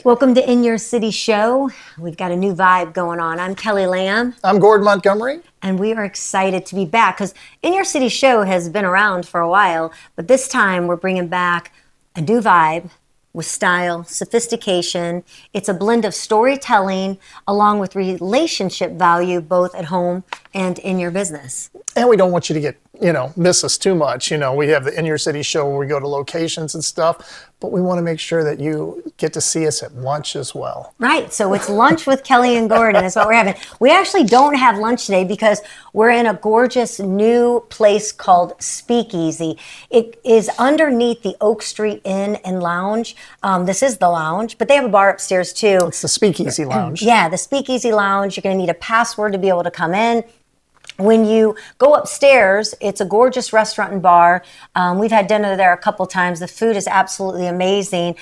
Welcome to In Your City Show. We've got a new vibe going on. I'm Kelley Lamm. I'm Gordon Montgomery. And we are excited to be back because In Your City Show has been around for a while, but this time we're bringing back a new vibe with style, sophistication. It's a blend of storytelling along with relationship value, both at home and in your business. And we don't want you to get, miss us too much. We have the In Your City Show where we go to locations and stuff, but we want to make sure that you get to see us at lunch as well. Right. So it's lunch with Kelley and Gordon is what we're having. We actually don't have lunch today because we're in a gorgeous new place called Speakeasy. It is underneath the Oak Street Inn and Lounge. This is the lounge, but they have a bar upstairs too. It's the Speakeasy Lounge. Yeah, the Speakeasy Lounge. You're going to need a password to be able to come in. When you go upstairs, it's a gorgeous restaurant and bar. We've had dinner there a couple times. The food is absolutely amazing.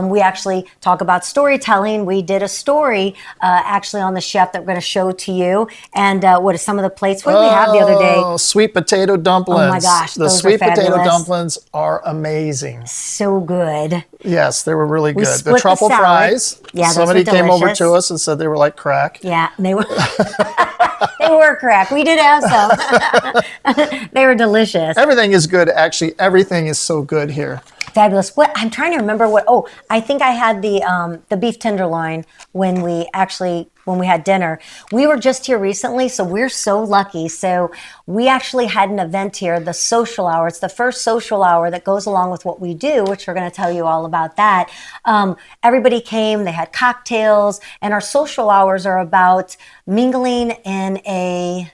We actually talk about storytelling. We did a story actually on the chef that we're going to show to you. And what are some of the plates? What did we have the other day? Oh, sweet potato dumplings. Oh my gosh, the those sweet are potato fabulous. dumplings are amazing. So good. Yes, they were really good. split The truffle the salad. fries. Yeah, those Somebody were came over delicious. to us and said they were like crack. Yeah, they were. They were crack. We did have some. They were delicious. Everything is good. Actually, everything is so good here. Fabulous. What I'm trying to remember what. Oh, I think I had the beef tenderloin when we had dinner. We were just here recently, so we're so lucky. So we actually had an event here, the social hour. It's the first social hour that goes along with what we do, which we're going to tell you all about that. Everybody came. They had cocktails, and our social hours are about mingling in a,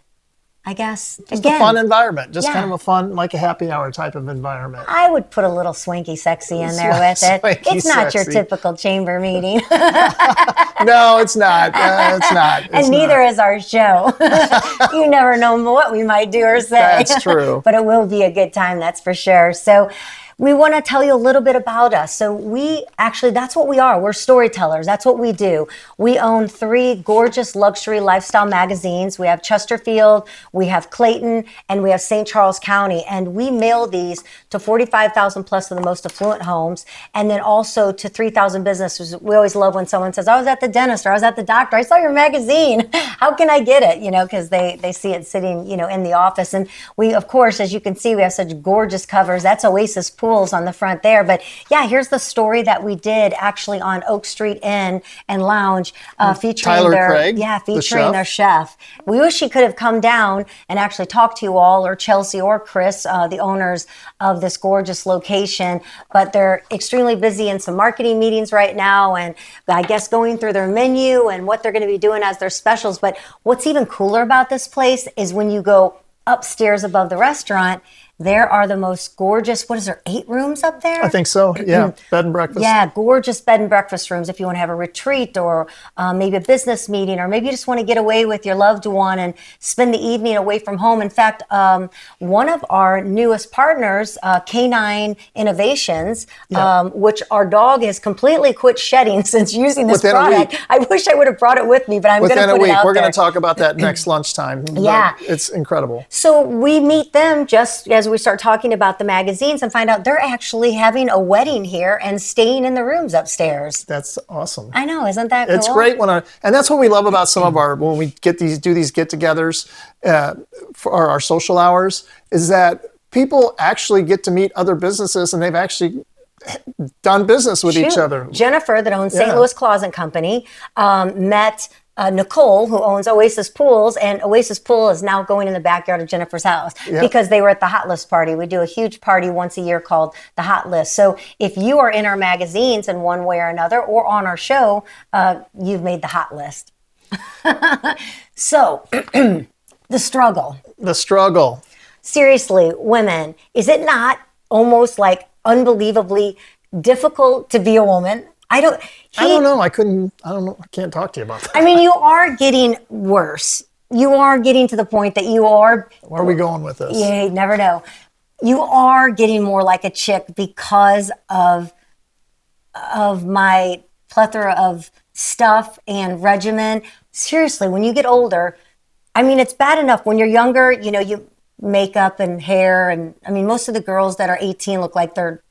I guess, Just a fun environment. Just Yeah. kind of a fun, like a happy hour type of environment. I would put a little swanky sexy in there with it. Swanky It's not your sexy. typical chamber meeting. No, it's not. It's not. It's And neither not. is our show. You never know what we might do or say. That's true. But it will be a good time, that's for sure. So we want to tell you a little bit about us. So that's what we are. We're storytellers. That's what we do. We own 3 gorgeous luxury lifestyle magazines. We have Chesterfield, we have Clayton, and we have St. Charles County. And we mail these to 45,000 plus of the most affluent homes, and then also to 3,000 businesses. We always love when someone says, I was at the dentist or I was at the doctor. I saw your magazine. How can I get it? Because they see it sitting, in the office. And we, of course, as you can see, we have such gorgeous covers. That's Oasis Pools on the front there. But yeah, here's the story that we did actually on Oak Street Inn and Lounge, featuring Tyler Craig, featuring the their chef. We wish he could have come down and actually talked to you all, or Chelsea or Chris, the owners of this gorgeous location, but they're extremely busy in some marketing meetings right now, and I guess going through their menu and what they're going to be doing as their specials. But what's even cooler about this place is when you go upstairs above the restaurant, there are the most gorgeous, 8 rooms up there? I think so. Yeah. Bed and breakfast. Yeah, gorgeous bed and breakfast rooms if you want to have a retreat or maybe a business meeting, or maybe you just want to get away with your loved one and spend the evening away from home. In fact, one of our newest partners, Canine Innovations, which our dog has completely quit shedding since using this Within a product. week. I wish I would have brought it with me, but I'm going to Within a put it week. out We're there. going to talk about that next lunchtime. Yeah. It's incredible. So we meet them just as we start talking about the magazines and find out they're actually having a wedding here and staying in the rooms upstairs. That's awesome. I know, isn't that cool? It's great and that's what we love about some of when we do these get-togethers for our social hours, is that people actually get to meet other businesses and they've actually done business with each other. Jennifer, that owns St. Yeah. Louis Closet Company, met Nicole, who owns Oasis Pools, and Oasis Pool is now going in the backyard of Jennifer's house because they were at the Hot List party. We do a huge party once a year called the Hot List. So if you are in our magazines in one way or another, or on our show, you've made the Hot List. So the struggle. The struggle. Seriously, women, is it not almost like unbelievably difficult to be a woman? I don't know. I can't talk to you about that. I mean, you are getting worse. You are getting to the point that you are. Where are we going with this? You never know. You are getting more like a chick because of my plethora of stuff and regimen. Seriously, when you get older, I mean, it's bad enough when you're younger, you makeup and hair. And I mean, most of the girls that are 18 look like they're,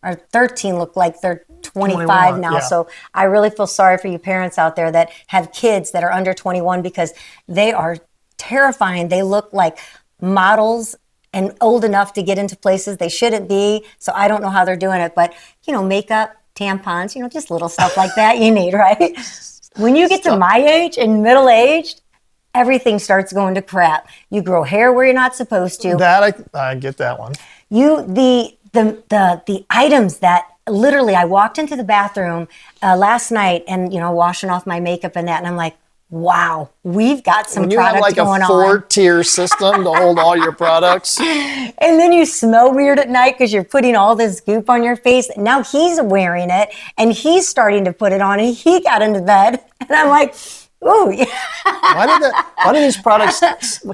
or 13 look like they're 25 21, now. yeah. So I really feel sorry for you parents out there that have kids that are under 21 because they are terrifying. They look like models and old enough to get into places they shouldn't be. So I don't know how they're doing it, but makeup, tampons, just little stuff like that you need, right? When you get to my age and middle-aged, everything starts going to crap. You grow hair where you're not supposed to. That I get that one. The items that literally I walked into the bathroom last night and washing off my makeup and that, and I'm like, wow, we've got some when you have product like going a on. 4-tier system to hold all your products. And then you smell weird at night because you're putting all this goop on your face. Now he's wearing it and he's starting to put it on and he got into bed. And I'm like, ooh. Why do these products,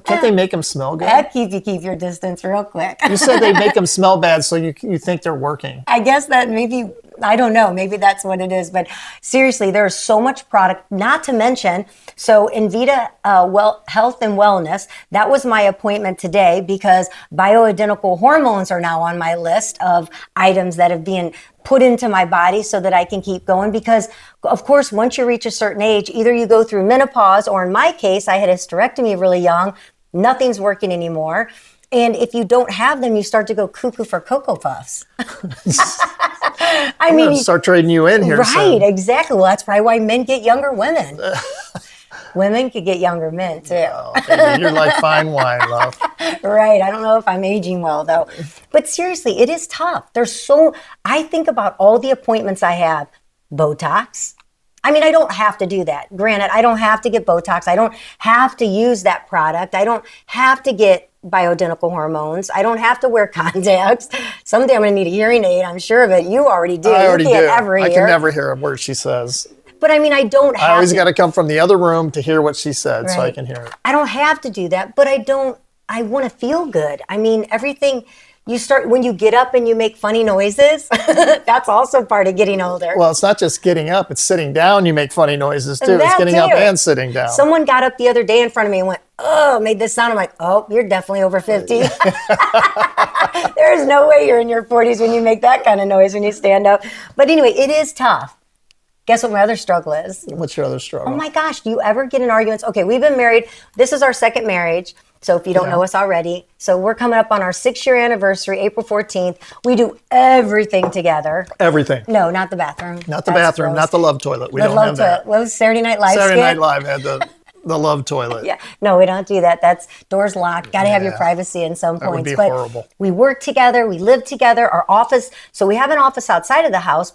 can't they make them smell good? That keep your distance real quick. You said they make them smell bad so you think they're working. I guess that maybe, I don't know, maybe that's what it is. But seriously, there's so much product, not to mention, so Invita Health and Wellness, that was my appointment today because bioidentical hormones are now on my list of items that have been put into my body so that I can keep going. Because, of course, once you reach a certain age, either you go through menopause, or in my case, I had a hysterectomy really young, nothing's working anymore. And if you don't have them, you start to go cuckoo for Cocoa Puffs. I mean, start trading you in here. Right, soon. exactly. Well, that's probably why men get younger women. Women could get younger men, too. Oh, baby, you're like fine wine, love. Right. I don't know if I'm aging well, though. But seriously, it is tough. I think about all the appointments I have. Botox. I mean, I don't have to do that. Granted, I don't have to get Botox. I don't have to use that product. I don't have to get bioidentical hormones. I don't have to wear contacts. Someday I'm going to need a hearing aid. I'm sure of it. You already do. I already do. I can hear. never hear a word she says. But I mean, I don't have I always got to come from the other room to hear what she said so I can hear it. I don't have to do that, but I want to feel good. I mean, everything when you get up and you make funny noises, that's also part of getting older. Well, it's not just getting up, it's sitting down. You make funny noises too. It's getting up and sitting down. Someone got up the other day in front of me and went, oh, made this sound. I'm like, oh, you're definitely over 50. There's no way you're in your 40s when you make that kind of noise when you stand up. But anyway, it is tough. Guess what my other struggle is? What's your other struggle? Oh my gosh, do you ever get in arguments? Okay, we've been married. This is our second marriage. So if you don't know us already, so we're coming up on our 6-year anniversary, April 14th. We do everything together. Everything. No, not the bathroom. Not the bathroom, not the love toilet. We don't have that. What was Saturday Night Live Saturday skit? Night Live had the love toilet. Yeah, no, we don't do that. That's doors locked. Got to have your privacy in some That would points. be But horrible. we work together. We live together. Our office. So we have an office outside of the house,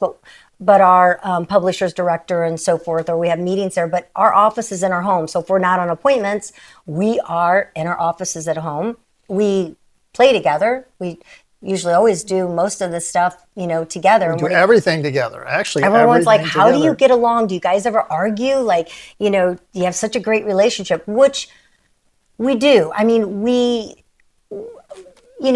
but our publisher's director and so forth, or we have meetings there, but our office is in our home. So if we're not on appointments, we are in our offices at home. We play together. We usually always do most of the stuff, together. We do everything together. Actually, everyone's like, how do you together. get along? Do you guys ever argue? Like, you have such a great relationship, which we do. I mean,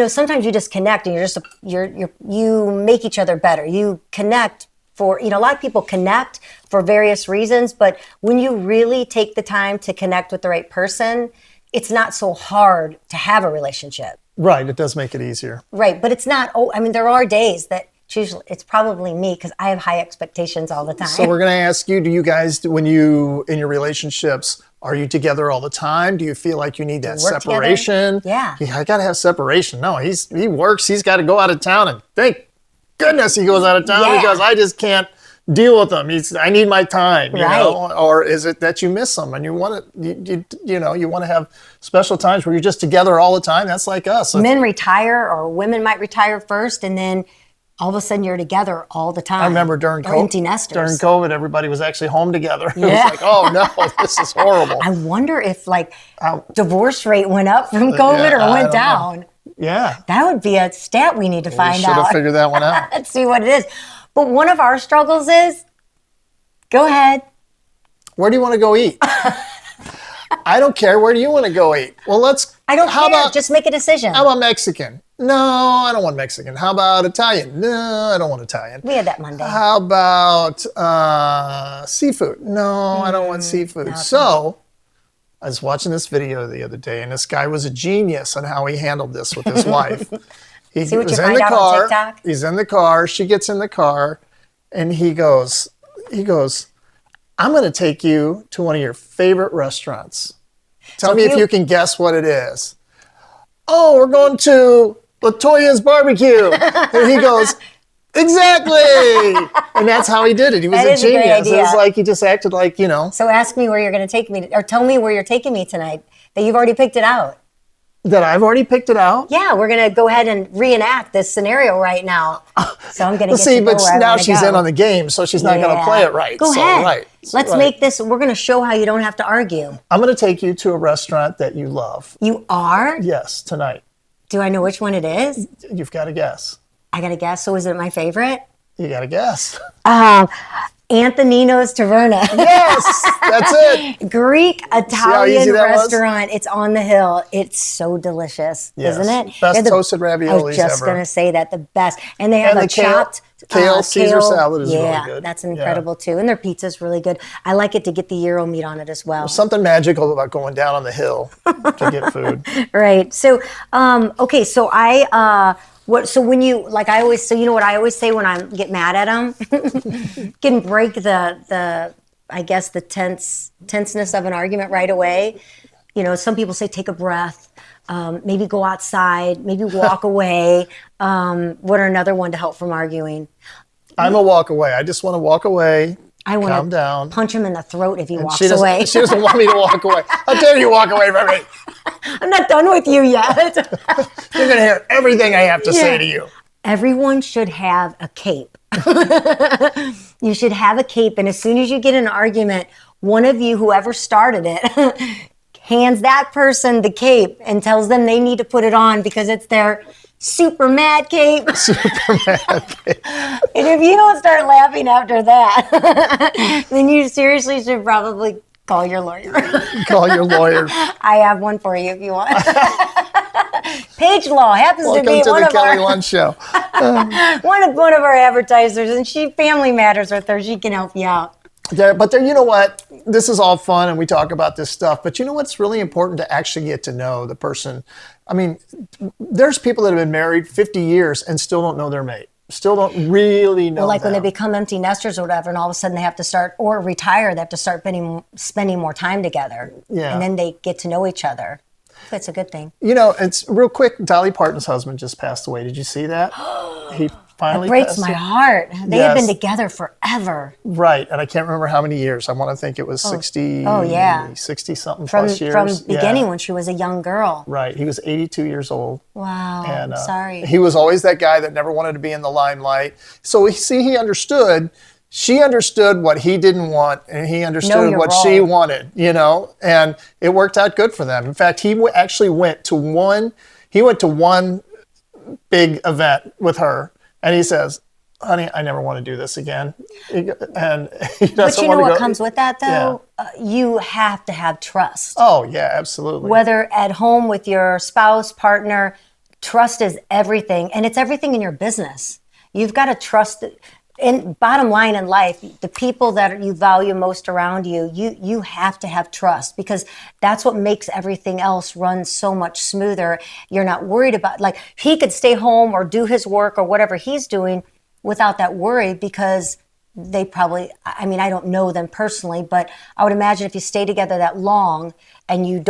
sometimes you just connect and you make each other better. You connect for, a lot of people connect for various reasons, but when you really take the time to connect with the right person, it's not so hard to have a relationship. Right, it does make it easier. Right, but it's not, there are days that it's probably me because I have high expectations all the time. So we're going to ask you, do you guys, in your relationships, are you together all the time? Do you feel like you need that separation? Together? Yeah. I got to have separation. No, he works, he's got to go out of town, and thank goodness he goes out of town because I just can't deal with him. I need my time, you know? Or is it that you miss him and you want to have special times where you're just together all the time? That's like us. Men retire, or women might retire first, and then all of a sudden you're together all the time. I remember during empty nesters. During COVID, everybody was actually home together. It was like, oh no, this is horrible. I wonder if divorce rate went up from COVID or went down. Know. Yeah. That would be a stat we need to find out. We should have figured that one out. Let's see what it is. But one of our struggles is, go ahead. Where do you want to go eat? I don't care. Where do you want to go eat? Well, I don't care. Just make a decision. How about Mexican? No, I don't want Mexican. How about Italian? No, I don't want Italian. We had that Monday. How about seafood? No, I don't want seafood. No, so I was watching this video the other day, and this guy was a genius on how he handled this with his wife. See what you find out on TikTok? He's in the car. She gets in the car, And he goes, I'm going to take you to one of your favorite restaurants. Tell me if you can guess what it is. Oh, we're going to LaToya's Barbecue. And he goes, exactly. And that's how he did it. He was a genius. It was like he just acted like, So ask me where you're going to take me, or tell me where you're taking me tonight, that you've already picked it out. That I've already picked it out? Yeah, we're going to go ahead and reenact this scenario right now. So I'm going to get to know but where I now she's go. in on the game, so she's not going to play it right. Go ahead. Right. Let's make this, we're going to show how you don't have to argue. I'm going to take you to a restaurant that you love. You are? Yes, tonight. Do I know which one it is? You've got to guess. I got to guess. So is it my favorite? You got to guess. Antonino's Taverna. Yes, that's it. Greek Italian restaurant. Was? It's on the hill. It's so delicious, isn't it? Best toasted raviolis ever. I was just going to say that, the best. And they have chopped kale Caesar salad is really good. That's incredible too. And their pizza's really good. I like it to get the gyro meat on it as well. There's something magical about going down on the hill to get food. Right. So, okay. So so when you, like I always, so you know what I always say when I get mad at them? Can break I guess the tenseness of an argument right away. Some people say take a breath, maybe go outside, maybe walk away. What are another one to help from arguing? I'm a walk away. I just want to walk away. I want calm down. Punch him in the throat if he walks away. She doesn't want me to walk away. How dare you walk away from me? I'm not done with you yet. You're going to hear everything I have to say to you. Everyone should have a cape. You should have a cape, and as soon as you get in an argument, one of you, whoever started it, hands that person the cape and tells them they need to put it on because it's their super mad cape. Super mad cape. And if you don't start laughing after that, then you seriously should probably call your lawyer. Call your lawyer. I have one for you if you want. Page Law happens Welcome to be to one the of Kelley Lunch Show. one of our advertisers, and she Family Matters with her. She can help you out. But you know what? This is all fun, and we talk about this stuff. But you know what's really important to actually get to know the person. I mean, there's people that have been married 50 years and still don't know their mate. Still don't really know. Well, like them. when they become empty nesters or whatever, and all of a sudden they have to start, or retire, they have to start spending more time together. Yeah. And then they get to know each other. It's a good thing. It's real quick. Dolly Parton's husband just passed away. Did you see that? He finally It breaks passed my away. heart. They had been together forever. Right. And I can't remember how many years. I want to think it was 60. Oh, yeah. 60-something From plus years. From beginning when she was a young girl. Right. He was 82 years old. Wow. And, sorry. He was always that guy that never wanted to be in the limelight. So he understood. She understood what he didn't want, and he understood what she wanted, and it worked out good for them. In fact, he actually went to one big event with her, and he says, honey, I never want to do this again. And he doesn't But you know want to what go. comes with that, though? You have to have trust. Oh, yeah, absolutely. Whether at home with your spouse, partner, trust is everything, and it's everything in your business. You've got to trust. And bottom line in life, the people that you value most around you, you have to have trust, because that's what makes everything else run so much smoother. You're not worried about, like, he could stay home or do his work or whatever he's doing without that worry, because they probably, I mean, I don't know them personally, but I would imagine if you stay together that long and you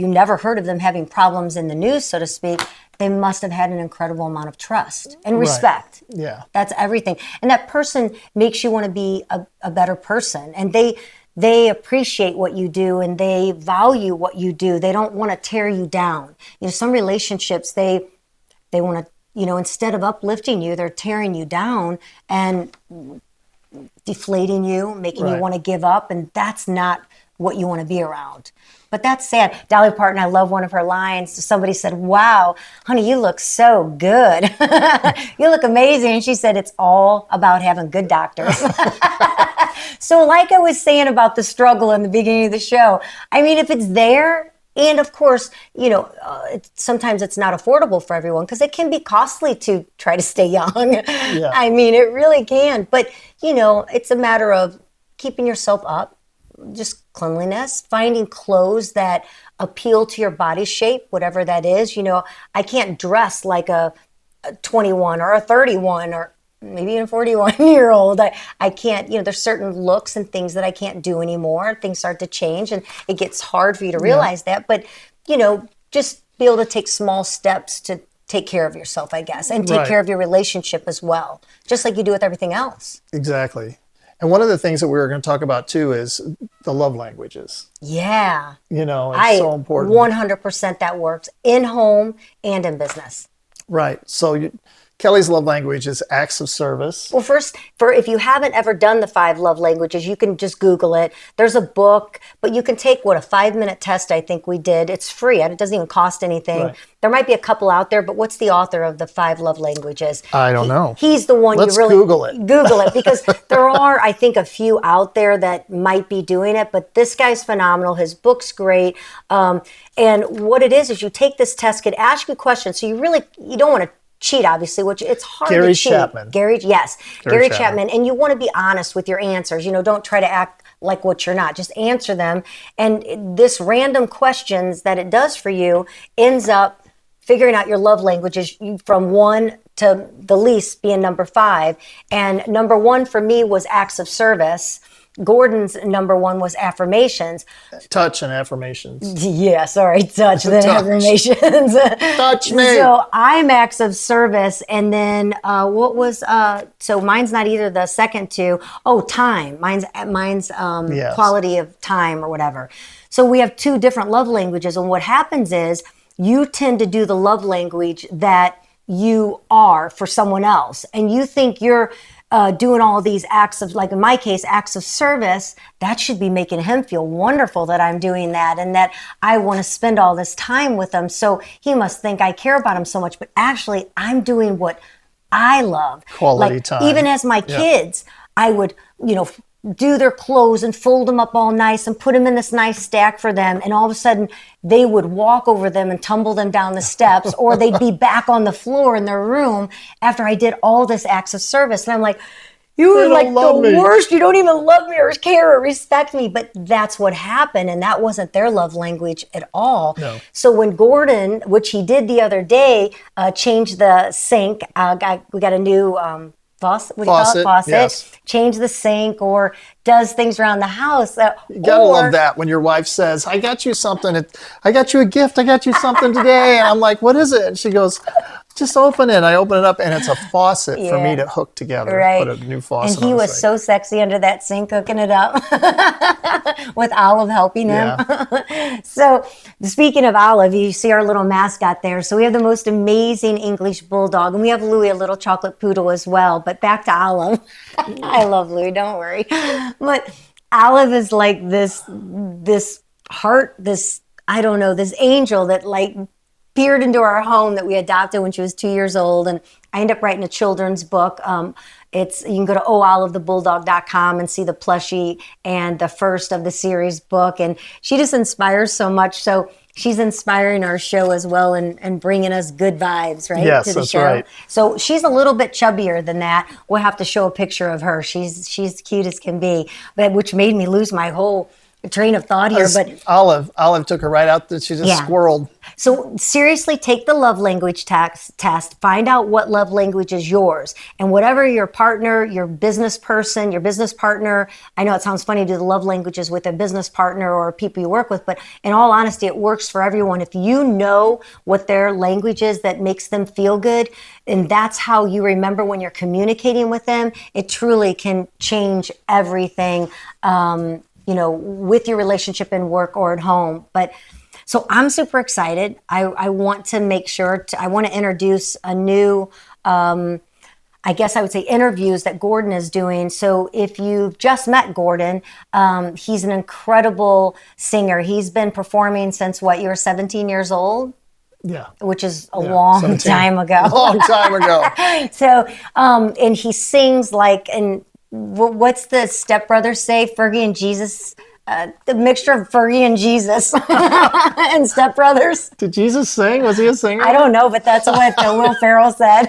never heard of them having problems in the news, so to speak, they must have had an incredible amount of trust and respect. Right. Yeah. That's everything. And that person makes you want to be a better person. And they appreciate what you do, and they value what you do. They don't want to tear you down. Some relationships, they want to, instead of uplifting you, they're tearing you down and deflating you, making you want to give up. And that's not what you want to be around. But that's sad. Dolly Parton, I love one of her lines. Somebody said, wow, honey, you look so good. You look amazing. And she said, it's all about having good doctors. So like I was saying about the struggle in the beginning of the show, I mean, if it's there, and of course, sometimes it's not affordable for everyone, because it can be costly to try to stay young. Yeah. I mean, it really can. But, it's a matter of keeping yourself up. Just cleanliness, finding clothes that appeal to your body shape, whatever that is. I can't dress like a 21 or a 31, or maybe even 41-year-old. I can't, there's certain looks and things that I can't do anymore. Things start to change and it gets hard for you to realize that. But, just be able to take small steps to take care of yourself, I guess, and take care of your relationship as well, just like you do with everything else. Exactly. And one of the things that we were going to talk about too is the love languages. Yeah. It's so important. 100% that works in home and in business. Right. So Kelley's love language is acts of service. Well, first, if you haven't ever done the 5 love languages, you can just Google it. There's a book, but you can take a 5-minute test I think we did. It's free. It doesn't even cost anything. Right. There might be a couple out there, but what's the author of the 5 love languages? I don't know. He's the one. Let's you really Google it. Google it, because there are, I think, a few out there that might be doing it, but this guy's phenomenal. His book's great. And what it is you take this test, could ask you questions. So you don't want to cheat, obviously, which it's hard to cheat. Chapman. Gary Chapman. And you want to be honest with your answers. Don't try to act like what you're not. Just answer them. And this random questions that it does for you ends up figuring out your love languages from 1 to the least being number 5. And number 1 for me was acts of service. Gordon's number 1 was affirmations. Touch and affirmations. Yeah, sorry, touch then affirmations. Touch me. So I'm acts of service, and then what was so mine's not either the second 2. Oh, time. Mine's yes. Quality of time or whatever. So we have 2 different love languages, and what happens is you tend to do the love language that you are for someone else, and you think you're doing all these acts of, like in my case, acts of service. That should be making him feel wonderful that I'm doing that and that I want to spend all this time with him. So he must think I care about him so much. But actually, I'm doing what I love. Quality time. Even as my kids, I would, do their clothes and fold them up all nice and put them in this nice stack for them. And all of a sudden, they would walk over them and tumble them down the steps, or they'd be back on the floor in their room after I did all this acts of service. And I'm like, you are like the worst. You don't even love me or care or respect me. But that's what happened. And that wasn't their love language at all. No. So when Gordon, which he did the other day, changed the sink, we got a new faucet, yes. Change the sink, or does things around the house. You gotta love that when your wife says, I got you something, I got you a gift, I got you something today. And I'm like, what is it? And she goes, just open it. I open it up and it's a faucet for me to hook together. Right. Put a new faucet and he was so sexy under that sink hooking it up with Olive helping him. Yeah. So speaking of Olive, you see our little mascot there. So we have the most amazing English bulldog, and we have Louie, a little chocolate poodle as well. But back to Olive. I love Louie, don't worry. But Olive is like this heart, this angel that peered into our home that we adopted when she was 2 years old. And I ended up writing a children's book. You can go to oholivethebulldog.com and see the plushie and the first of the series book. And she just inspires so much. So she's inspiring our show as well and bringing us good vibes, right? Yes, to the that's show. right. So she's a little bit chubbier than that. We'll have to show a picture of her. She's cute as can be, which made me lose my whole train of thought here. But Olive took her right out. She just squirreled. So seriously, take the love language test. Find out what love language is yours. And whatever your partner, your business person, your business partner, I know it sounds funny to do the love languages with a business partner or people you work with, but in all honesty, it works for everyone. If you know what their language is that makes them feel good, and that's how you remember when you're communicating with them, it truly can change everything, with your relationship in work or at home. But so I'm super excited. I want to make sure I want to introduce a new, I guess I would say, interviews that Gordon is doing. So if you've just met Gordon, he's an incredible singer. He's been performing since you were 17 years old? Yeah. Which is a long 17. time ago. Long time ago. So, and he sings and what's the stepbrothers say? Fergie and Jesus, the mixture of Fergie and Jesus and stepbrothers. Did Jesus sing? Was he a singer? I don't know, but that's what Will Ferrell said.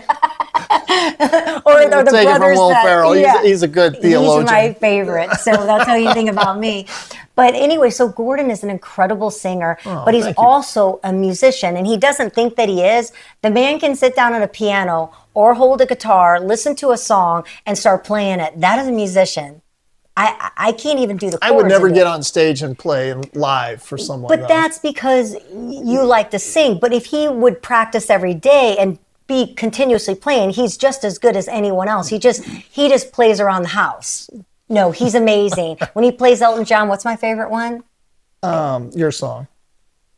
or the take it from brothers Will said. Ferrell. Yeah. He's a good theologian. He's my favorite, so that's how you think about me. But anyway, so Gordon is an incredible singer, but he's also a musician, and he doesn't think that he is. The man can sit down at a piano, or hold a guitar, listen to a song, and start playing it. That is a musician. I can't even do the chords. I would never of it. get on stage and play live for someone. But that's because you like to sing. But if he would practice every day and be continuously playing, he's just as good as anyone else. He just plays around the house. No, he's amazing. When he plays Elton John, what's my favorite one? Your song.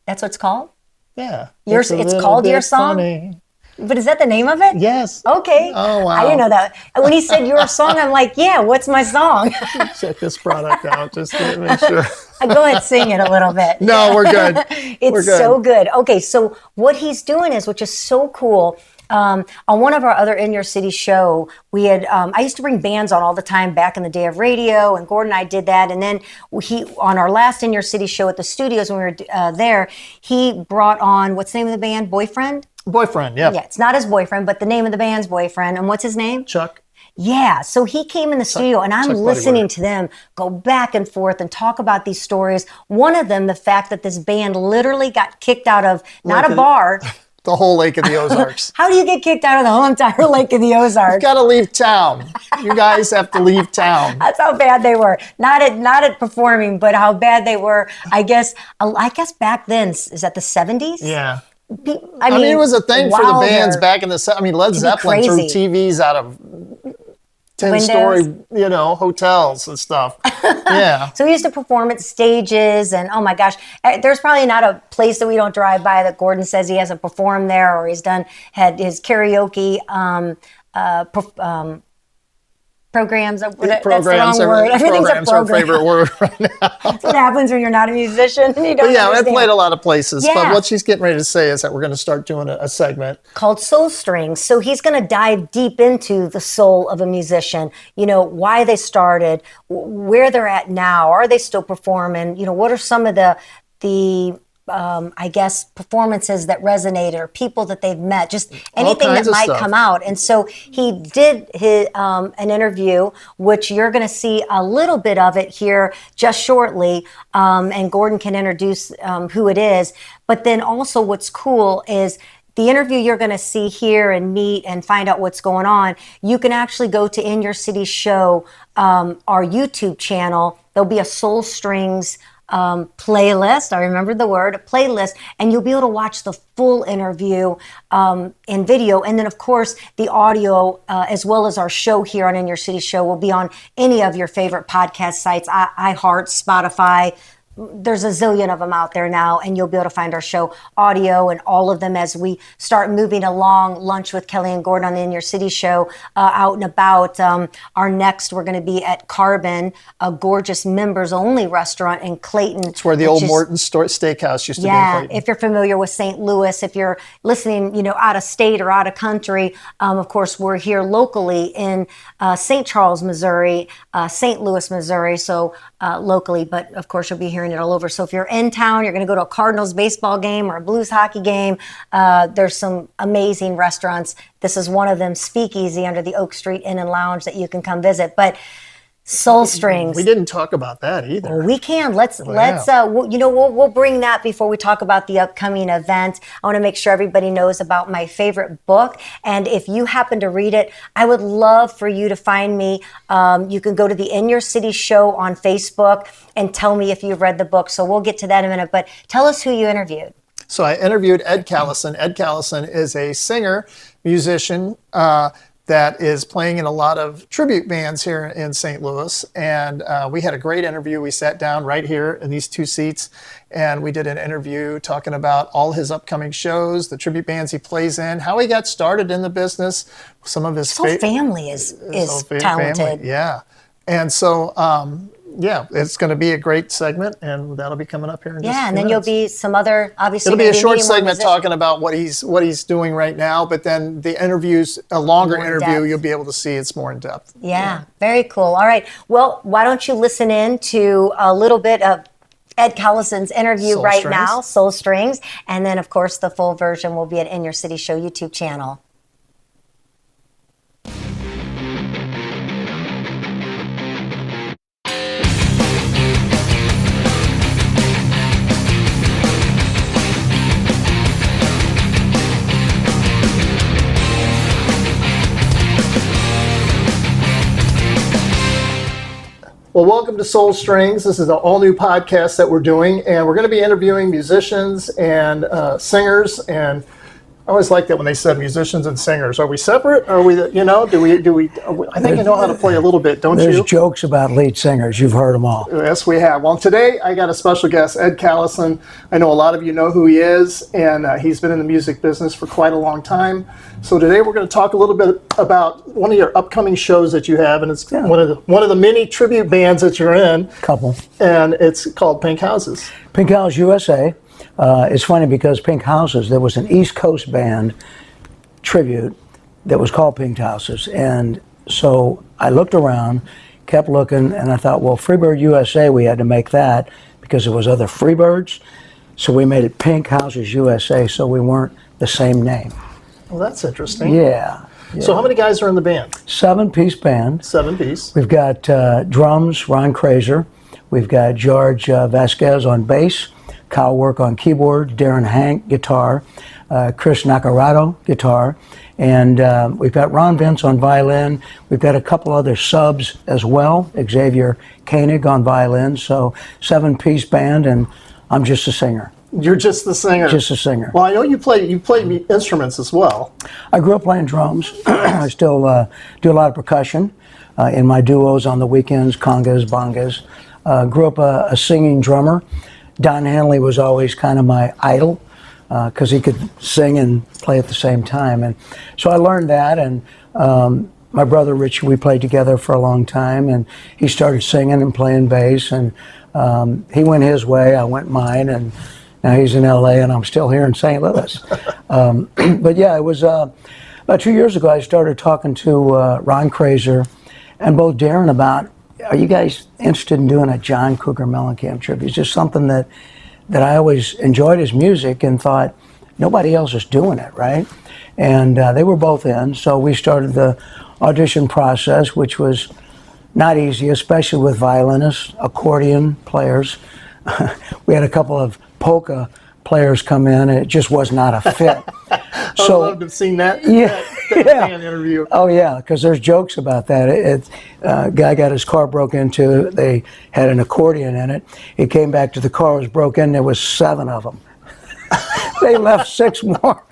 That's what it's called? Yeah. It's called Your Song? Funny. But is that the name of it? Yes. Okay. Oh, wow. I didn't know that. And when he said Your Song, I'm like, yeah, what's my song? Check this product out just to make sure. Go ahead, sing it a little bit. No, we're good. It's so good. Okay, so what he's doing is, which is so cool, on one of our other In Your City show, we had, I used to bring bands on all the time back in the day of radio, and Gordon and I did that. And then on our last In Your City show at the studios when we were there, he brought on, what's the name of the band? Boyfriend? Boyfriend, yeah. Yeah, it's not his boyfriend, but the name of the band's Boyfriend. And what's his name? Chuck. Yeah, so he came in the studio and I'm listening to them go back and forth and talk about these stories. One of them, the fact that this band literally got kicked out of, not a bar. The whole Lake of the Ozarks. How do you get kicked out of the whole entire Lake of the Ozarks? You've got to leave town. You guys have to leave town. That's how bad they were. Not at performing, but how bad they were. I guess back then, is that the 70s? Yeah. I mean, it was a thing for the bands back in the. I mean, Led Zeppelin threw TVs out of 10-story, hotels and stuff. Yeah. So we used to perform at stages, and oh my gosh, there's probably not a place that we don't drive by that Gordon says he hasn't performed there, or had his karaoke programs. That's the wrong word. Everything's a program. Our favorite word right now. That's what happens when you're not a musician. And you don't I played a lot of places. Yeah. But what she's getting ready to say is that we're going to start doing a segment called Soul Strings. So he's going to dive deep into the soul of a musician. Why they started, where they're at now. Are they still performing? What are some of the I guess performances that resonated, or people that they've met, just anything that might come out. And so he did an interview, which you're going to see a little bit of it here just shortly, and Gordon can introduce who it is. But then also what's cool is the interview you're going to see here and meet and find out what's going on. You can actually go to In Your City Show, our YouTube channel. There'll be a Soul Strings playlist. I remembered the word, a playlist, and you'll be able to watch the full interview in video. And then, of course, the audio, as well as our show here on In Your City Show, will be on any of your favorite podcast sites, iHeart, Spotify. There's a zillion of them out there now, and you'll be able to find our show audio and all of them as we start moving along. Lunch with Kelley and Gordon on the In Your City Show, out and about. Our next, we're going to be at Carbon, a gorgeous members-only restaurant in Clayton. It's where the old Morton Steakhouse used to be in Clayton. If you're familiar with St. Louis, if you're listening, out of state or out of country, of course, we're here locally in St. Charles, Missouri, St. Louis, Missouri, so locally, but of course, you'll be hearing it all over. So if you're in town, you're going to go to a Cardinals baseball game or a Blues hockey game, there's some amazing restaurants. This is one of them, Speakeasy, under the Oak Street Inn and Lounge, that you can come visit. But Soul Strings. We didn't talk about that either. Well, we can. We'll bring that before we talk about the upcoming event. I want to make sure everybody knows about my favorite book. And if you happen to read it, I would love for you to find me. You can go to the In Your City Show on Facebook and tell me if you've read the book. So we'll get to that in a minute. But tell us who you interviewed. So I interviewed Ed Callison. Ed Callison is a singer, musician, that is playing in a lot of tribute bands here in St. Louis. And we had a great interview. We sat down right here in these two seats, and we did an interview talking about all his upcoming shows, the tribute bands he plays in, how he got started in the business, some of his family is talented. Family, yeah. And so, it's going to be a great segment, and that'll be coming up here in just a few and then minutes. You'll be some other, obviously. It'll be a short segment talking about what he's doing right now, but then the interviews, a longer interview, you'll be able to see it's more in depth. Yeah, very cool. All right. Well, why don't you listen in to a little bit of Ed Callison's interview now, Soul Strings, and then, of course, the full version will be at In Your City Show YouTube channel. Well, welcome to Soul Strings. This is an all-new podcast that we're doing, and we're going to be interviewing musicians and singers. And I always like that when they said musicians and singers. Are we separate? Are we, do we? I think I know how to play a little bit, don't you? There's jokes about lead singers. You've heard them all. Yes, we have. Well, today I got a special guest, Ed Callison. I know a lot of you know who he is, and he's been in the music business for quite a long time. So today we're going to talk a little bit about one of your upcoming shows that you have, and it's one of the many tribute bands that you're in. Couple. And it's called Pink Houses. Pink House USA. It's funny because Pink Houses, there was an East Coast band tribute that was called Pink Houses. And so I looked around, kept looking, and I thought, well, Freebird USA, we had to make that because there was other Freebirds. So we made it Pink Houses USA, so we weren't the same name. Well, that's interesting. Yeah. So how many guys are in the band? 7-piece band. 7-piece. We've got drums, Ron Kraser. We've got George Vasquez on bass. Kyle Work on keyboard, Darren Hank guitar, Chris Nacarado guitar, and we've got Ron Vince on violin. We've got a couple other subs as well, Xavier Koenig on violin. So 7-piece band, and I'm just a singer. You're just the singer. Just a singer. Well, I know you play instruments as well. I grew up playing drums. I still do a lot of percussion in my duos on the weekends, congas, bongas. Grew up a singing drummer. Don Henley was always kind of my idol because he could sing and play at the same time. And so I learned that, and my brother Richie, we played together for a long time, and he started singing and playing bass, and he went his way, I went mine, and now he's in LA and I'm still here in St. Louis. But yeah, it was about 2 years ago I started talking to Ron Kraser and both Darren about, are you guys interested in doing a John Cougar Mellencamp tribute? It's just something that I always enjoyed his music and thought nobody else is doing it, right? And they were both in, so we started the audition process, which was not easy, especially with violinists, accordion players. We had a couple of polka players come in, and it just was not a fit. So, I love to have seen that. Fan interview. Oh yeah, because there's jokes about that. Guy got his car broke into. They had an accordion in it. He came back to the car, was broken. There was 7 of them. They left 6 more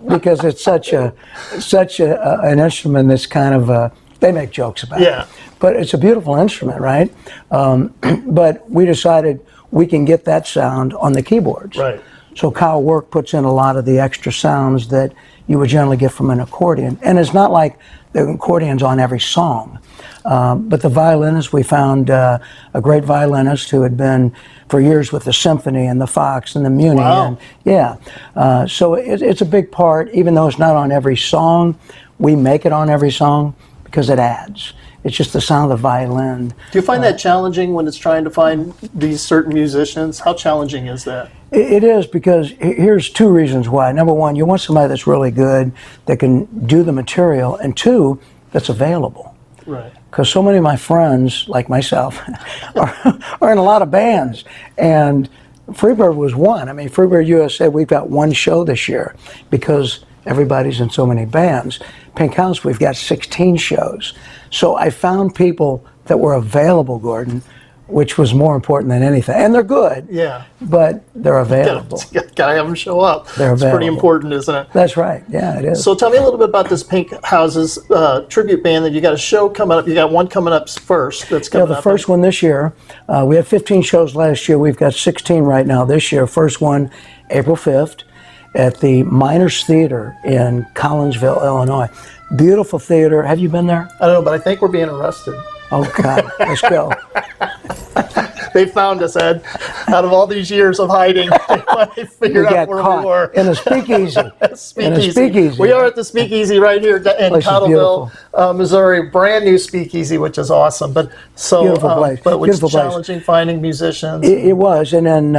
because it's such an instrument that's kind of they make jokes about it. But it's a beautiful instrument, right? But we decided we can get that sound on the keyboards. Right. So Kyle Work puts in a lot of the extra sounds that you would generally get from an accordion. And it's not like the accordion's on every song. But the violinist, we found a great violinist who had been for years with the Symphony and the Fox and the Muni. Wow. And so it's a big part, even though it's not on every song, we make it on every song because it adds. It's just the sound of the violin. Do you find that challenging when it's trying to find these certain musicians? How challenging is that? It is, because here's 2 reasons why. Number 1, you want somebody that's really good, that can do the material, and 2, that's available. Right. Because so many of my friends, like myself, are in a lot of bands, and Freebird was one. I mean, Freebird USA, we've got 1 show this year because everybody's in so many bands. Pink House, we've got 16 shows. So I found people that were available, Gordon, which was more important than anything. And they're good. Yeah. But they're available. Gotta have them show up. They're available. It's pretty important, isn't it? That's right. Yeah, it is. So tell me a little bit about this Pink Houses tribute band. That you got a show coming up. You got one coming up first. That's coming up. Yeah, the first one this year. We had 15 shows last year. We've got 16 right now this year. First one, April 5th, at the Miners Theater in Collinsville, Illinois. Beautiful theater. Have you been there? I don't know, but I think we're being arrested. Oh, God. Let's go. They found us, Ed. Out of all these years of hiding, they figured out where we were. In a speakeasy. In a speakeasy. We are at the Speakeasy right here in Cottleville, Missouri. Brand new Speakeasy, which is awesome. But so, beautiful place. But it was challenging finding musicians. It was. And then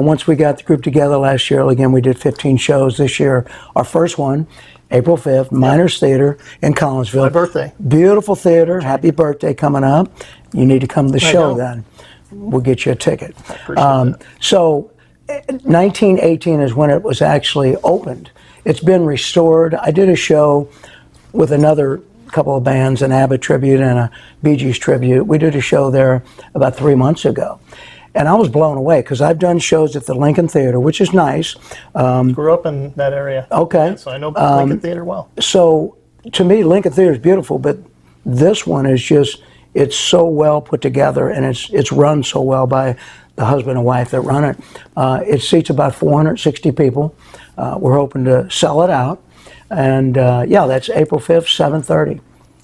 once we got the group together last year, again, we did 15 shows this year. Our first one, April 5th, Miners Theater in Collinsville. My birthday. Beautiful theater. Happy birthday coming up. You need to come to the show then. We'll get you a ticket. I appreciate that. So 1918 is when it was actually opened. It's been restored. I did a show with another a couple of bands, an ABBA tribute and a Bee Gees tribute. We did a show there about 3 months ago. And I was blown away because I've done shows at the Lincoln Theater, which is nice. Grew up in that area. Okay. So I know Lincoln Theater well. So to me, Lincoln Theater is beautiful, but this one is just, it's so well put together, and it's run so well by the husband and wife that run it. It seats about 460 people. We're hoping to sell it out. And yeah, that's April 5th, 7:30.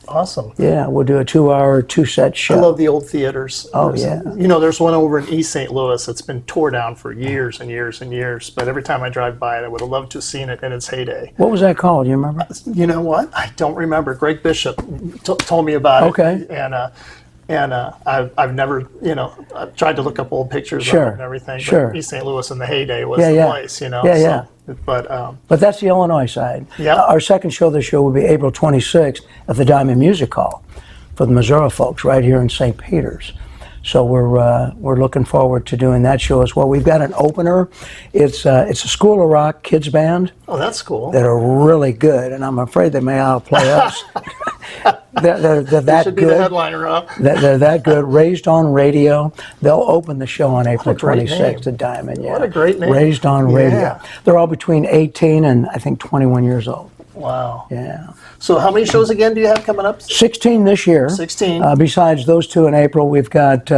Awesome. Yeah, we'll do a 2-hour, 2-set show. I love the old theaters. Oh, yeah. You know, there's one over in East St. Louis that's been tore down for years and years and years. But every time I drive by it, I would have loved to have seen it in its heyday. What was that called? Do you remember? You know what? I don't remember. Greg Bishop told me about it. Okay. And I've never, I've tried to look up old pictures of Sure. it and everything. Sure. But East St. Louis in the heyday was Yeah, the yeah. place, Yeah, so, yeah. But But that's the Illinois side. Yeah. Our second show this year will be April 26th at the Diamond Music Hall for the Missouri folks right here in St. Peter's. So we're looking forward to doing that show as well. We've got an opener. It's a School of Rock kids band oh, that's cool. that are really good, and I'm afraid they may outplay us. They're that Should be the good. headliner, huh? They're that good. Raised on Radio. They'll open the show on April great 26th name. at Diamond. Yeah. What a great name. Raised on Yeah. Radio. They're all between 18 and I think 21 years old. Wow. Yeah. So how many shows again do you have coming up? 16 this year. 16. Besides those two in April, we've got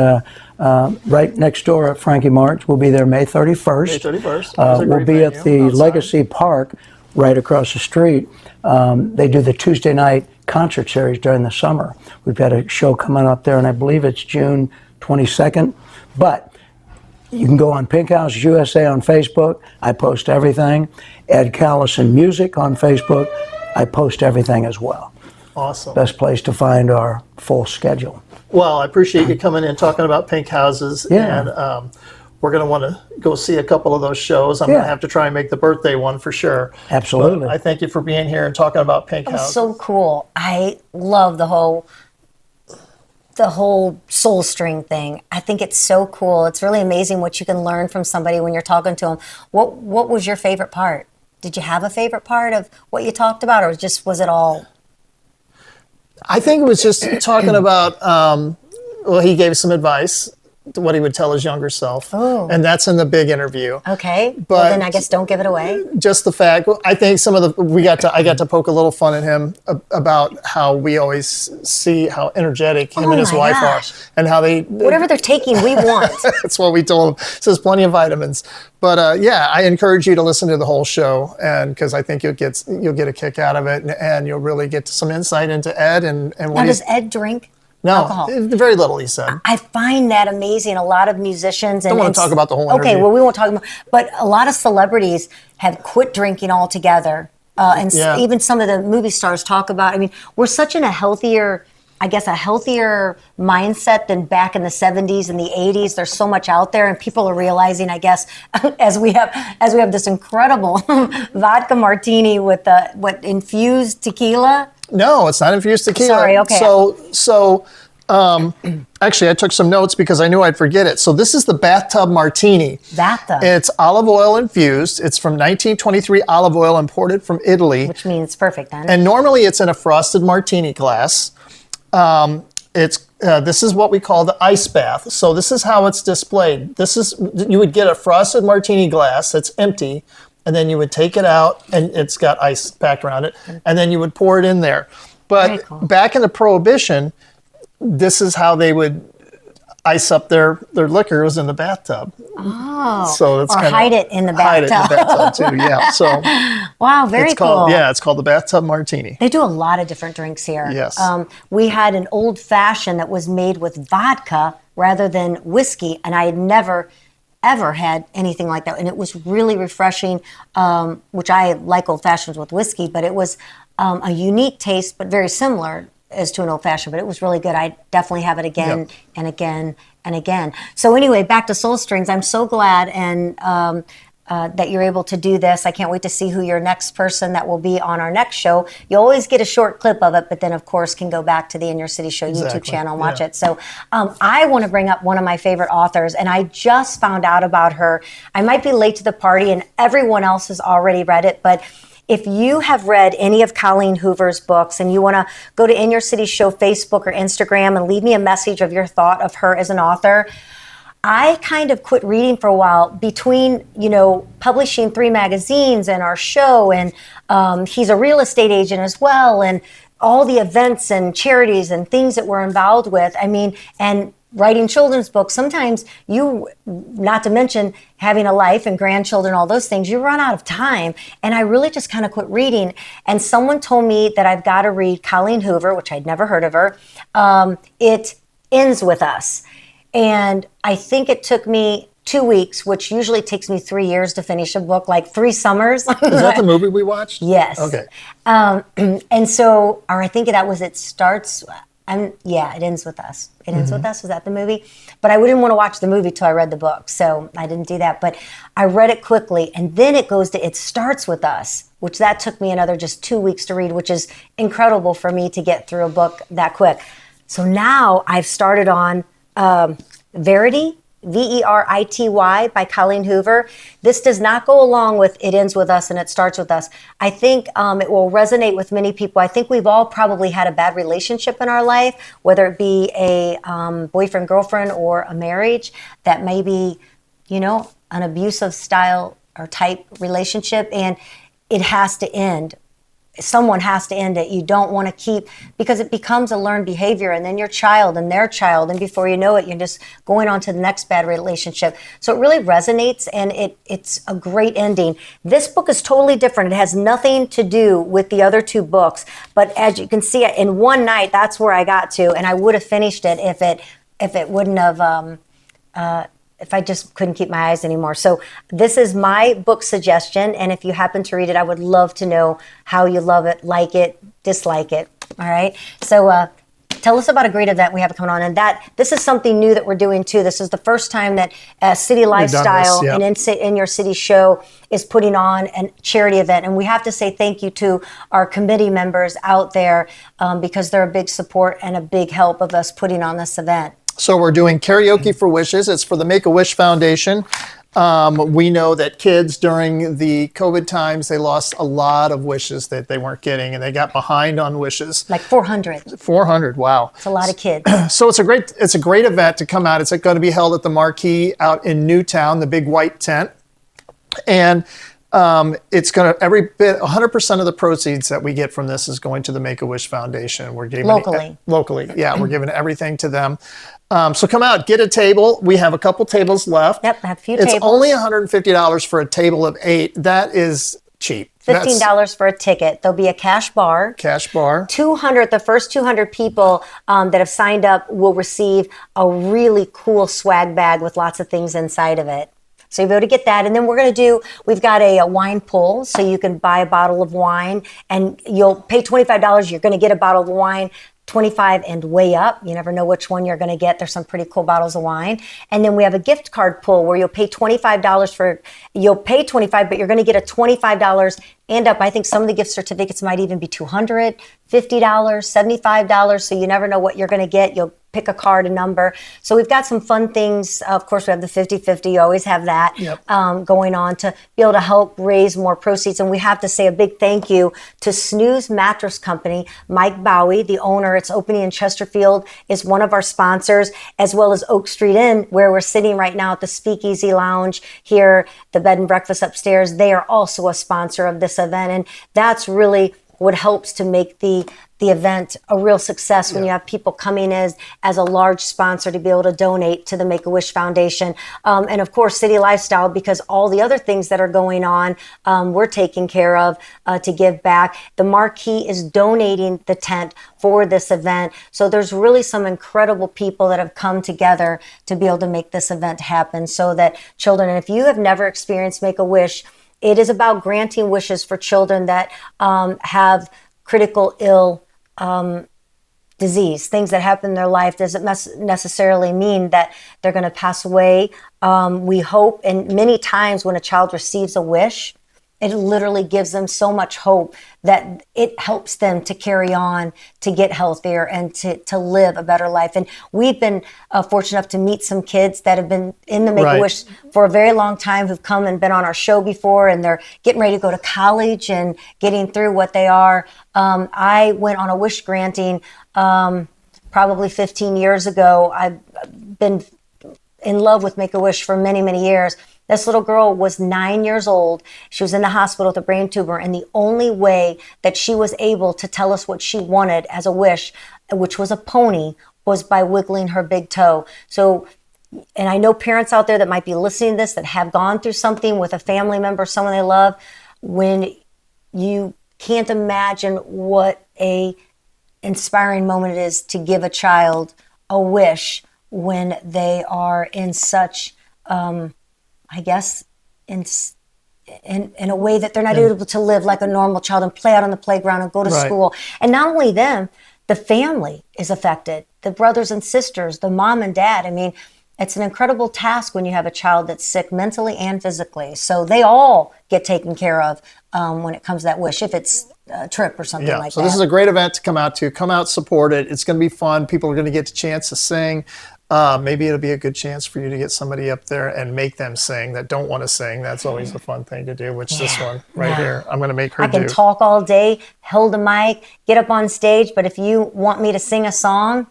right next door at Frankie March. We'll be there May 31st. May 31st. That's a We'll great be at venue the outside. Legacy Park right across the street. They do the Tuesday night concert series during the summer. We've got a show coming up there, and I believe it's June 22nd. But you can go on Pink House USA on Facebook. I post everything. Ed Callison Music on Facebook. I post everything as well. Awesome. Best place to find our full schedule. Well, I appreciate you coming in talking about Pink Houses. Yeah. And we're going to want to go see a couple of those shows. I'm going Yeah. to have to try and make the birthday one for sure. Absolutely. But I thank you for being here and talking about Pink Houses. So cool. I love the whole soul string thing. I think it's so cool. It's really amazing what you can learn from somebody when you're talking to them. What was your favorite part? Did you have a favorite part of what you talked about, or was it all? I think it was just talking about, well, he gave some advice to what he would tell his younger self. Oh. And that's in the big interview. Okay, well But- then I guess don't give it away. Just the fact, I think I got to poke a little fun at him about how we always see how energetic him Oh and his my wife gosh. are, and how they, Whatever they're taking, we want. that's what we told him. It says plenty of vitamins. But yeah, I encourage you to listen to the whole show, and because I think you'll get a kick out of it, and you'll really get some insight into Ed and Now, what does he's, Ed drink no, alcohol? very little, he said. I find that amazing. A lot of musicians and Don't want to talk about the whole Okay, interview. well, we won't talk about. But a lot of celebrities have quit drinking altogether, and Yeah. even some of the movie stars talk about. I mean, we're such in a healthier mindset than back in the 70s and the 80s. There's so much out there, and people are realizing, I guess, as we have this incredible vodka martini with infused tequila. No, it's not infused tequila. Sorry, okay. So, actually, I took some notes because I knew I'd forget it. So this is the bathtub martini. Bathtub. It's olive oil infused. It's from 1923 olive oil imported from Italy. Which means perfect then. And normally it's in a frosted martini glass. This is what we call the ice bath. So this is how it's displayed. You would get a frosted martini glass that's empty, and then you would take it out, and it's got ice packed around it, and then you would pour it in there. Very But cool. back in the Prohibition, this is how they would ice up their liquor, was in the bathtub. Oh, So it's or kinda- hide it in the Hide it in the bathtub. bathtub too, yeah. So Wow, very it's called, cool. yeah, it's called the bathtub martini. They do a lot of different drinks here. Yes. We had an old fashioned that was made with vodka rather than whiskey, and I had never ever had anything like that, and it was really refreshing. Which I like old fashions with whiskey, but it was a unique taste, but very similar as to an old fashioned. But it was really good. I definitely have it again Yep. and again and again. So anyway, back to Soul Strings. I'm so glad and. That you're able to do this. I can't wait to see who your next person that will be on our next show. You always get a short clip of it, but then of course can go back to the In Your City Show YouTube Exactly, channel and watch yeah. it. So I want to bring up one of my favorite authors, and I just found out about her. I might be late to the party and everyone else has already read it, but if you have read any of Colleen Hoover's books and you want to go to In Your City Show Facebook or Instagram and leave me a message of your thought of her as an author, I kind of quit reading for a while between, publishing 3 magazines and our show, and he's a real estate agent as well, and all the events and charities and things that we're involved with. And writing children's books, sometimes not to mention having a life and grandchildren, all those things, you run out of time. And I really just kind of quit reading. And someone told me that I've got to read Colleen Hoover, which I'd never heard of her. It Ends With Us. And I think it took me 2 weeks, which usually takes me 3 years to finish a book, like 3 summers. Is that the movie we watched? Yes. Okay. And so, or I think that was It Starts. It Ends With Us. It Ends With Us. Was that the movie? But I wouldn't want to watch the movie till I read the book, so I didn't do that. But I read it quickly, and then it goes to It Starts With Us, which that took me another just 2 weeks to read, which is incredible for me to get through a book that quick. So now I've started on Verity, Verity by Colleen Hoover. This does not go along with It Ends With Us and It Starts With Us. I think it will resonate with many people. I think we've all probably had a bad relationship in our life, whether it be a boyfriend, girlfriend, or a marriage that may be, an abusive style or type relationship, and it has to end. Someone has to end it. You don't want to keep, because it becomes a learned behavior, and then your child and their child, and before you know it, you're just going on to the next bad relationship. So it really resonates, and it's a great ending. This book is totally different. It has nothing to do with the other 2 books, but as you can see, in one night, that's where I got to, and I would have finished it if it wouldn't have if I just couldn't keep my eyes anymore. So this is my book suggestion, and if you happen to read it, I would love to know how you love it, like it, dislike it. All right? So tell us about a great event we have coming on, and this is something new that we're doing too. This is the first time that City Lifestyle and In Your City Show is putting on a charity event, and we have to say thank you to our committee members out there because they're a big support and a big help of us putting on this event. So we're doing Karaoke for Wishes. It's for the Make-A-Wish Foundation. We know that kids during the COVID times, they lost a lot of wishes that they weren't getting, and they got behind on wishes. Like 400. 400, wow. It's a lot of kids. So it's a great event to come out. It's going to be held at the Marquee out in Newtown, the big white tent. And it's going to, 100% of the proceeds that we get from this is going to the Make-A-Wish Foundation. We're giving locally, yeah, we're giving everything to them. So come out, get a table. We have a couple tables left. Yep, I have a few tables. It's only $150 for a table of 8. That is cheap. $15 for a ticket. There'll be a cash bar. The first 200 people that have signed up will receive a really cool swag bag with lots of things inside of it. So you'll be able to get that. And then we've got a wine pull, so you can buy a bottle of wine and you'll pay $25. You're going to get a bottle of wine, 25 and way up. You never know which one you're going to get. There's some pretty cool bottles of wine. And then we have a gift card pull where you'll pay $25 you'll pay $25, but you're going to get a $25 and up. I think some of the gift certificates might even be $200, $50, $75. So you never know what you're going to get. You'll pick a card, a number. So we've got some fun things. Of course, we have the 50-50. You always have that going on to be able to help raise more proceeds. And we have to say a big thank you to Snooze Mattress Company. Mike Bowie, the owner, it's opening in Chesterfield, is one of our sponsors, as well as Oak Street Inn, where we're sitting right now at the Speakeasy Lounge here, the bed and breakfast upstairs. They are also a sponsor of this event. And that's really what helps to make the event a real success when you have people coming as a large sponsor to be able to donate to the Make-A-Wish Foundation. And of course, City Lifestyle, because all the other things that are going on, we're taking care of to give back. The Marquee is donating the tent for this event. So there's really some incredible people that have come together to be able to make this event happen so that children, and if you have never experienced Make-A-Wish, it is about granting wishes for children that have critical ill disease, things that happen in their life. Doesn't necessarily mean that they're going to pass away. We hope, and many times when a child receives a wish, it literally gives them so much hope that it helps them to carry on, to get healthier, and to live a better life. And we've been fortunate enough to meet some kids that have been in the Make-A-Wish for a very long time, who've come and been on our show before, and they're getting ready to go to college and getting through what they are. I went on a wish granting probably 15 years ago. I've been in love with Make-A-Wish for many, many years. This little girl was 9 years old. She was in the hospital with a brain tumor, and the only way that she was able to tell us what she wanted as a wish, which was a pony, was by wiggling her big toe. So, and I know parents out there that might be listening to this that have gone through something with a family member, someone they love, when you can't imagine what a inspiring moment it is to give a child a wish when they are in such, I guess, in a way that they're not able to live like a normal child and play out on the playground and go to school. And not only them, the family is affected, the brothers and sisters, the mom and dad. I mean, it's an incredible task when you have a child that's sick mentally and physically. So they all get taken care of when it comes to that wish, if it's a trip or something like that. So this is a great event to come out to. Come out, support it. It's going to be fun. People are going to get a chance to sing. Maybe it'll be a good chance for you to get somebody up there and make them sing that don't want to sing. That's always a fun thing to do, which this one here, I'm going to make her do. I can talk all day, hold a mic, get up on stage, but if you want me to sing a song,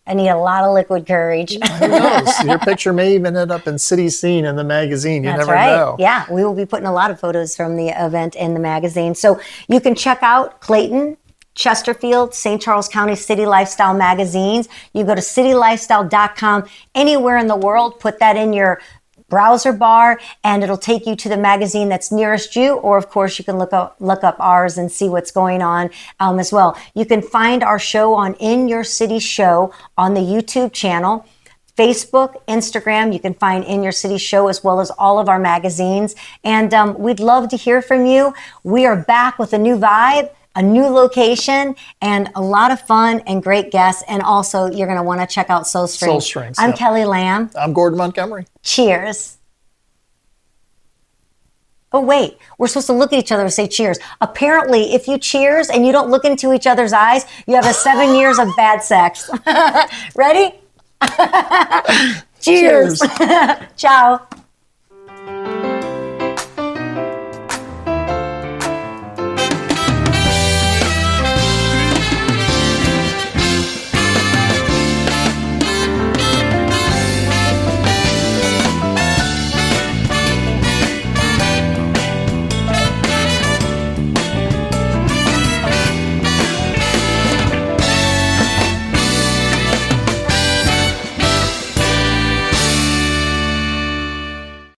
I need a lot of liquid courage. Who knows? Your picture may even end up in City Scene in the magazine. You never know. Yeah, we will be putting a lot of photos from the event in the magazine. So you can check out Clayton, Chesterfield, St. Charles County City Lifestyle magazines. You go to citylifestyle.com anywhere in the world, put that in your browser bar, and it'll take you to the magazine that's nearest you. Or, of course, you can look up ours and see what's going on as well. You can find our show on In Your City Show on the YouTube channel. Facebook, Instagram, you can find In Your City Show, as well as all of our magazines. And we'd love to hear from you. We are back with a new vibe, a new location, and a lot of fun and great guests. And also, you're going to want to check out Soul Strings. Soul Strings. I'm Kelley Lamm. I'm Gordon Montgomery. Cheers. Oh, wait, we're supposed to look at each other and say cheers. Apparently, if you cheers and you don't look into each other's eyes, you have a 7 years of bad sex. Ready? Cheers. Ciao.